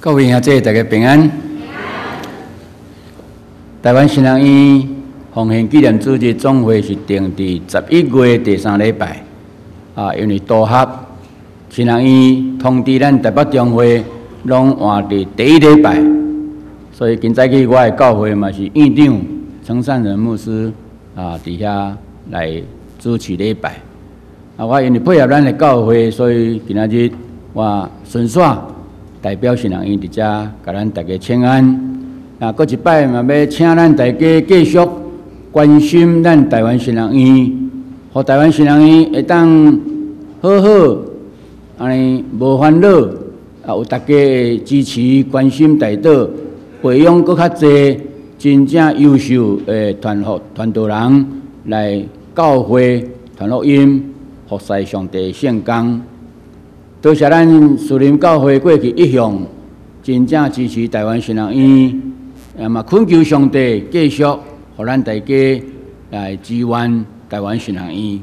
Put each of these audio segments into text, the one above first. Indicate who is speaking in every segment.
Speaker 1: 各位兄弟，大家平安。台湾新人院奉献纪念主日总会是定伫11月第3礼拜，因为多合新人院通知咱台北中会拢换伫第1礼拜，所以今早起我的教会嘛是院长陈善仁牧师伫遐来主持礼拜。我因为配合咱的教会，所以今仔日我顺续代表新人院伫遮，甲咱大家请安。搁一摆嘛要请咱大家继续关心咱台湾新人院，互台湾新人院会当好好安尼无烦恼，有大家的支持关心带导，培养搁较侪真正优秀的传道人来教会传福音，服侍上帝的圣工。多谢咱树林教会过去一向真正支持台湾新人院，嘛恳求上帝继续互咱大家来支援台湾新人院。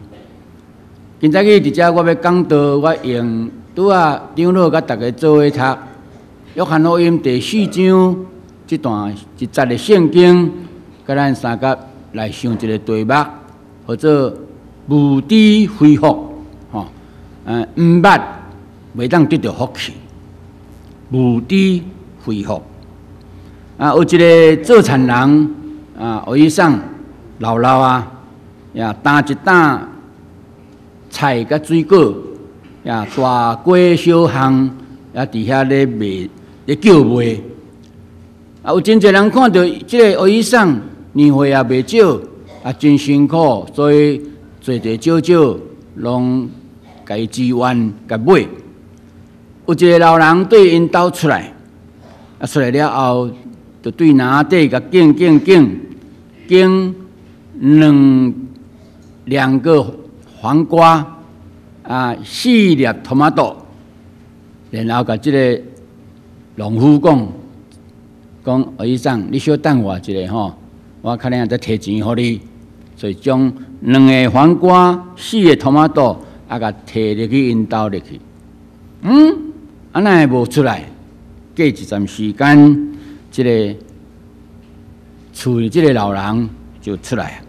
Speaker 1: 今早起伫遮我要讲道，我用拄长老甲大家做伙读《约翰福音》第4章这段一节的圣经，甲咱三甲来想一个题目，或者无知恢复，毋捌袂当得到福气，无知恢复。有一个做田人有伊送老老也担一担菜甲水果，也大锅小项，也伫遐咧卖咧叫卖。有真侪人看到即个伊送年岁也袂少，真辛苦，所以做少少拢甲伊支援甲买。有一个老人对因兜出来，出来了后，就对篮底甲拣两个黄瓜4粒토마토，然后甲即个农夫讲，医生，你小等我一下吼，我可能再摕钱互你，所以将2个黄瓜、4个토마토甲摕入去因兜入去。安那会无出来？过一阵时间，即个厝里即个老人就出来。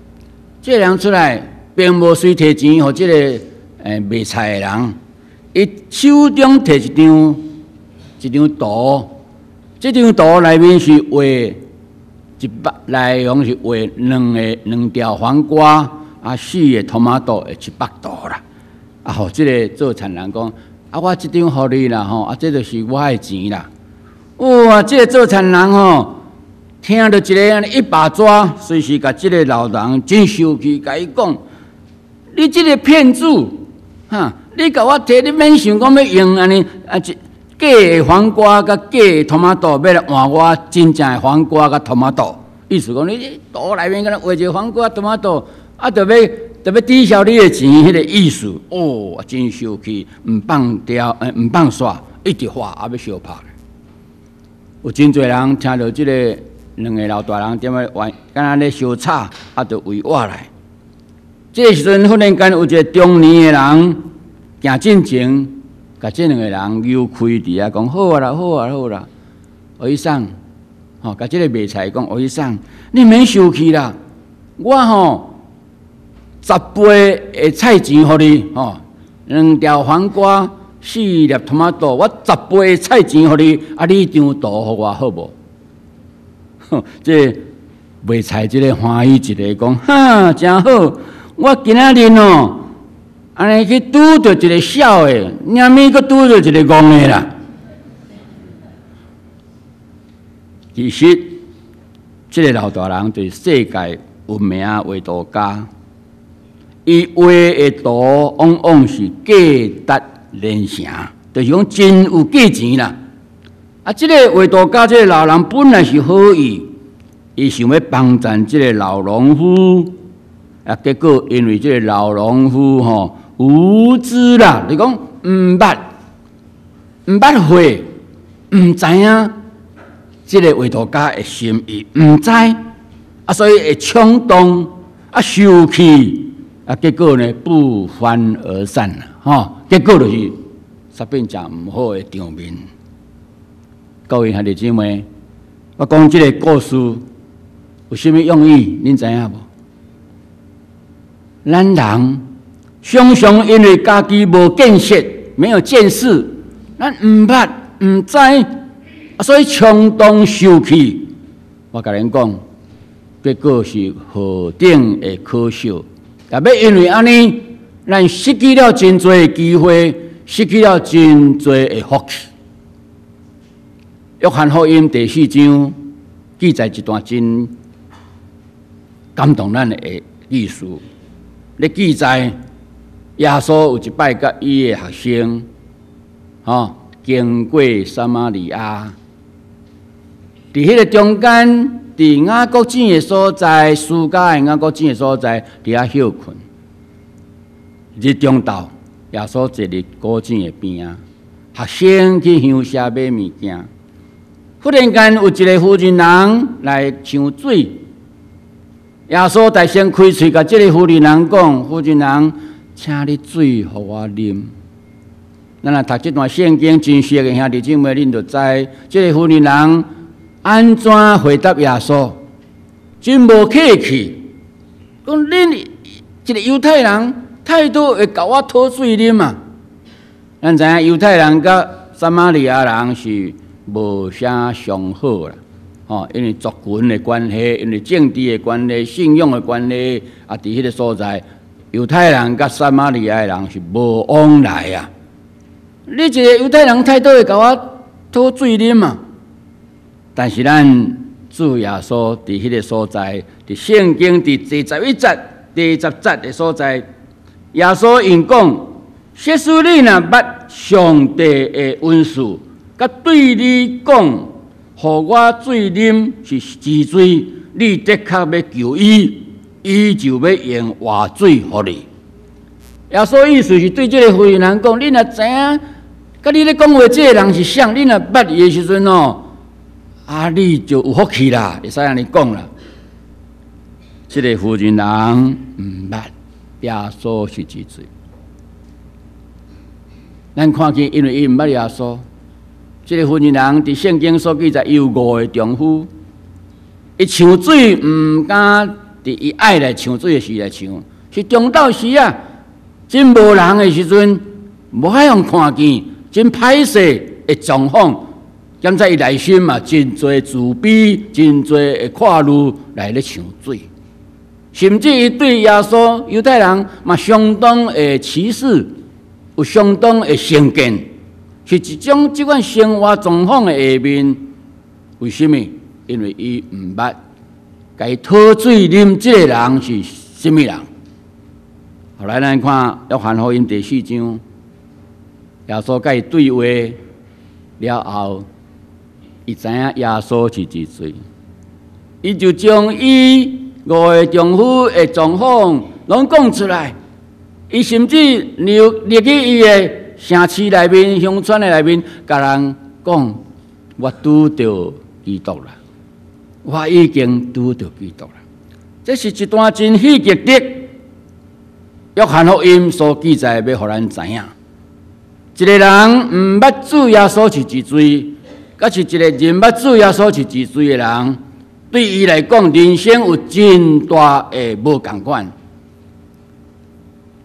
Speaker 1: 即个人出来，并无随摕钱互即个卖菜的人，伊手中摕一张图，即张图内面是画内容是画2条黄瓜4个토마토的$100啦。互即个做田人讲。我即张互你啦吼，这就是我的钱啦。哇，这个做田人吼，听到一个安尼一把抓，随时甲这个老人真生气，甲伊讲：你这个骗子，你甲我摕，你免想讲要用安尼假的黄瓜甲假的토마토，要来换我真正的黄瓜甲토마토。意思讲，你图内面敢若画一个黄瓜토마토，就要抵消你的钱，迄个意思真生气，毋放煞，一直画要相拍。有真侪人听到即个2个老大人踮咧玩，敢若咧相吵，就围我来。这个时阵忽然间有一个中年的人行进前，甲这2个人扭开伫遐讲：好啦，好啦，医生，甲这个卖菜讲：医生，你免生气啦，我10倍的菜钱互你，2条黄瓜4粒토마토，我10倍的菜钱互你，你张图互我好无？这卖菜这个欢喜一个讲，真好，我今仔日安尼去拄着一个小的，两面佫拄着一个戆的啦。其实，这个老大人对世界有名画图家。伊画的图往往是价值连城，就是讲真有价钱啦。这个画图家，这个老人本来是好意，伊想要帮衬这个老农夫，结果因为这个老农夫无知啦，你讲毋捌会，毋知影这个画图家的心意，毋知所以会冲动生气。结果呢，不欢而散了，结果就是煞变成毋好的场面。各位兄弟姊妹，我讲这个故事有什么用意？恁知影无？咱人常常因为家己无见识、没有见识，咱唔捌、唔知，所以冲动受气。我甲恁讲，结果是何等的可笑！也要因为安尼，咱失去了真多的机会，失去了真多的福气。约翰福音第4章记载一段真感动咱的意思。咧记载耶稣有一摆甲伊的学生，经过撒玛利亚，伫迄个中间，伫雅各井的所在，苏家的雅各井的所在，伫遐休困。日中昼，耶稣坐伫古井的边啊，学生去乡下买物件。忽然间有一个妇人人来抢水。耶稣大声开嘴，甲这个妇人人讲：“妇人人，请你水互我啉。”咱若读这段圣经，真实的兄弟姊妹，恁就知，这个妇人人安怎回答耶稣？真无客气，讲恁一个犹太人态度会甲我讨水啉嘛？咱知影犹太人甲撒玛利亚人是无啥相好啦。因为族群的关系，因为政治的关系，信仰的关系，伫迄个所在，犹太人甲撒玛利亚人是无往来啊。你一个犹太人态度会甲我讨水啉嘛？但是咱主耶稣伫迄个所在，伫圣经第41节、第10节的所在，耶稣因讲：即使你若捌上帝的恩赐，甲对你讲。互我水啉是治水，你的确要求伊，伊就要用活水互你。耶稣意思是对这个妇人人讲：你若知影，甲你咧讲话这个人是谁，你若捌伊的时阵你就有福气啦，会使安尼讲啦。这个妇人人毋捌耶稣是治水，咱看见因为伊毋捌耶稣。这个妇人人伫圣经所记载，伊有5个丈夫，伊抢水毋敢伫伊爱来抢水的时来抢，是中昼时啊，真无人的时阵，无法通看见，真歹势的状况。兼在伊内心嘛，真侪自卑，真侪的看路来咧抢水，甚至伊对耶稣犹太人嘛相当的歧视，有相当的成见。是一种即款生活状况的下面，为什么？因为伊毋捌，甲伊讨水啉即个人是什么人？后来咱看约翰福音第4章，耶稣甲伊对话了后，伊知影耶稣是治水，伊就将伊5个丈夫的状况拢讲出来，伊甚至入去伊的城市内面、乡村的内面，甲人讲：我拄到基督啦，我已经拄到基督啦。这是一段真戏剧的约翰福音所记载，要互咱知影。一个人毋捌主耶稣是治水，甲是一个认捌主耶稣是治水的人，对伊来讲，人生有真大的无共款。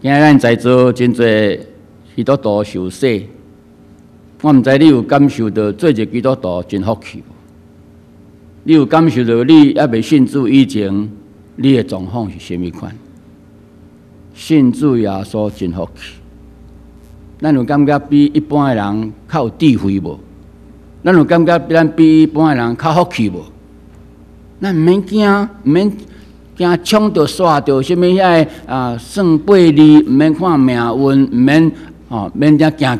Speaker 1: 今日咱在座真侪基督徒受洗，我毋知你有感受到做一个基督徒真福气无？你有感受到你还未信主以前，你的状况是甚物款？信主耶稣真福气，咱有感觉比一般的人较有智慧无？咱有感觉咱比一般的人较福气无？咱毋免惊，毋免惊冲着煞着什物遐算八字，毋免看命运，毋免免惊吓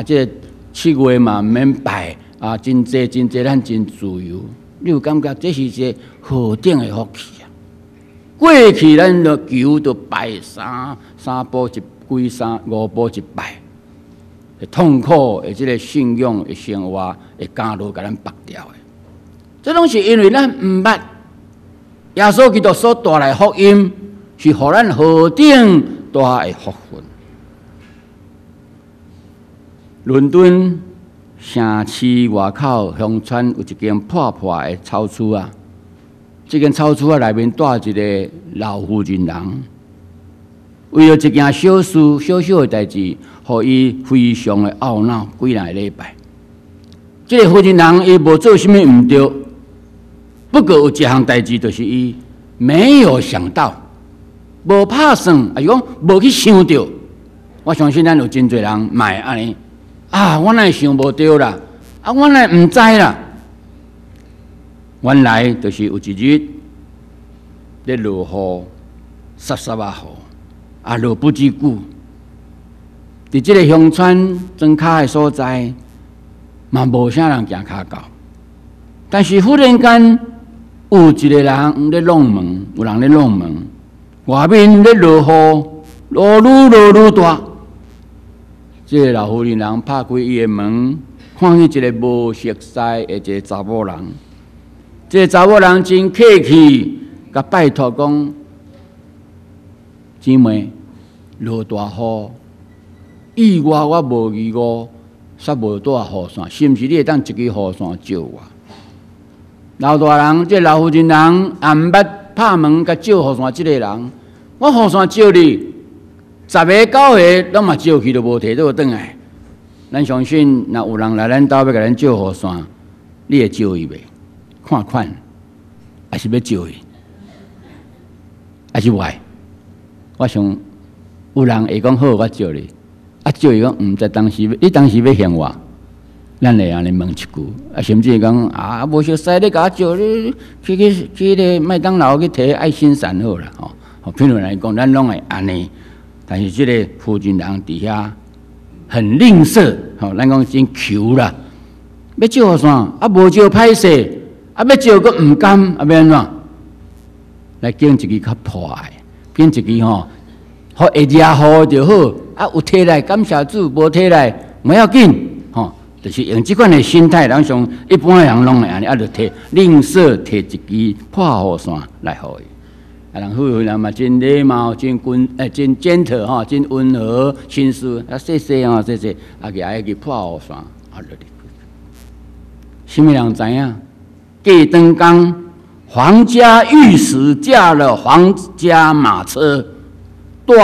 Speaker 1: 这7月嘛毋免拜真济，咱真自由。你有感觉这是一个何等的福气啊？过去咱就求着拜三步一跪5步一拜，痛苦的这个信仰的生活会加入甲咱绑掉的。这拢是因为咱毋捌耶稣基督所带来福音，是互咱何等大的福分。伦敦城市外口乡村有一间破的草厝啊，这间草厝啊内面住一个老妇人人，为了一件小事、小小的代志，互伊非常的懊恼几个礼拜。这个妇人人伊无做什么唔对，不过有一项代志，就是伊没有想到，无拍算，是讲无去想到。我相信咱有真侪人嘛会安尼啊，我哪会想无到啦？啊，我哪会唔知啦？原来就是有一日咧落雨，沙沙啊雨，啊落不止久。伫即个乡村庄脚的所在，嘛无啥人行骹到。但是忽然间，有一个人咧弄门，有人咧弄门，外面咧落雨，落愈大。即个老妇人人拍开伊的门，看见一个无熟悉的一个查某人。这个查某人真客气，甲拜托讲：姊妹，落大雨，意外我无遇过，煞无带雨伞，是毋是你会当一支雨伞借我？老大人，这老妇人人也毋捌拍门甲借雨伞，即个人，我雨伞借你。10个9个，拢嘛借去都无摕倒转来。咱相信，若有人来咱兜要甲咱借雨伞，你会借伊袂？看款，还是要借伊？还是坏？我想有人会讲好，我借你。啊，借伊讲毋知当时你当时要还我，咱会安尼问一句。啊，甚至讲啊，无熟悉你甲我借你去个麦当劳去摕爱心伞好啦，吼。譬如来讲，咱拢会安尼。但是这个妇人人底下很吝啬，咱讲真求啦，要借雨伞，啊无借歹势，啊要借佫毋甘，啊要安怎？来拣一支较破的，拣一支好会抓雨就好，啊有摕来感谢主，无摕来唔要紧，就是用即款的心态，人上一般的人拢会安尼，啊就摕吝啬摕一支破雨伞来互伊。啊，人妇人嘛真礼貌，真真gentle吼，真温和，心思啊细细啊细细，啊给伊去破雨伞，啊落去。什么人知影？过灯刚，皇家御史驾了皇家马车，带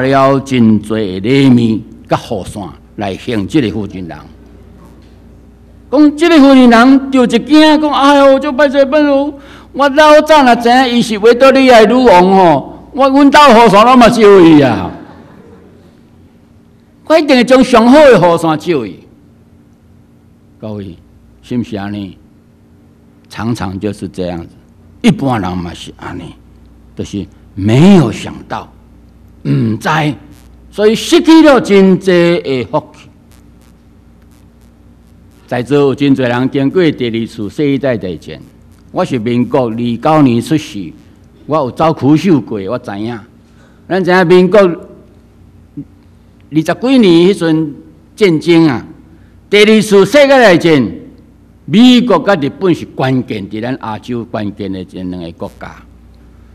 Speaker 1: 了真多礼物甲雨伞来迎这个妇人人。讲这个妇人人就一惊，讲哎呦，就拜托。我老早若知影伊是维多利亚女王吼，阮兜雨伞拢嘛借伊啊！我一定会将上好的雨伞借伊。各位，是毋是安尼？常常就是这样子，一般人嘛是安尼，就是没有想到，毋知，所以失去了真济的福气。在座有真侪人经过第二次世界大战。我是民国29年出世，我有走苦手过，我知影。咱知影民国20几年迄阵战争啊，第二次世界大战，美国甲日本是关键伫咱亚洲关键的这两个国家。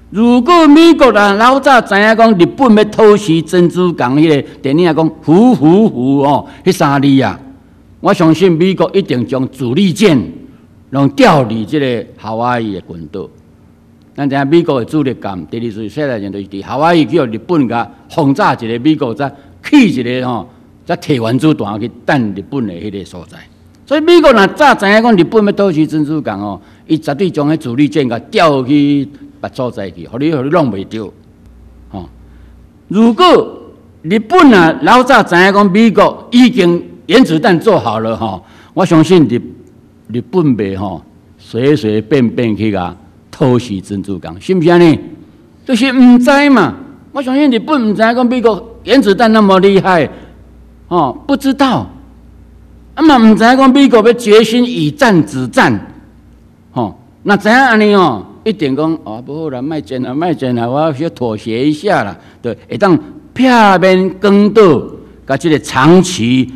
Speaker 1: 如果美国人老早知影讲日本要偷袭珍珠港，迄个电影讲呼哦，迄3字啊，我相信美国一定将主力舰。拢调离这个夏威夷的群岛，咱知影美国的主力舰，第二次世界大战就是伫夏威夷叫日本甲轰炸一个美国，再起一个再摕原子弹去弹日本的迄个所在。所以美国若早知影讲日本要偷袭珍珠港伊绝对将迄主力舰甲调去别所在去，互你弄袂着。如果日本老早知影讲美国已经原子弹做好了我相信日本袂随随便便去甲偷袭珍珠港，是毋是安尼？就是毋知嘛。我相信日本毋知影讲美国原子弹那么厉害，不知道。嘛毋知影讲美国要决心以战止战，那知影安尼一定讲不好啦，卖战啊，我要妥协一下啦，对，会当片面讲到甲这个长期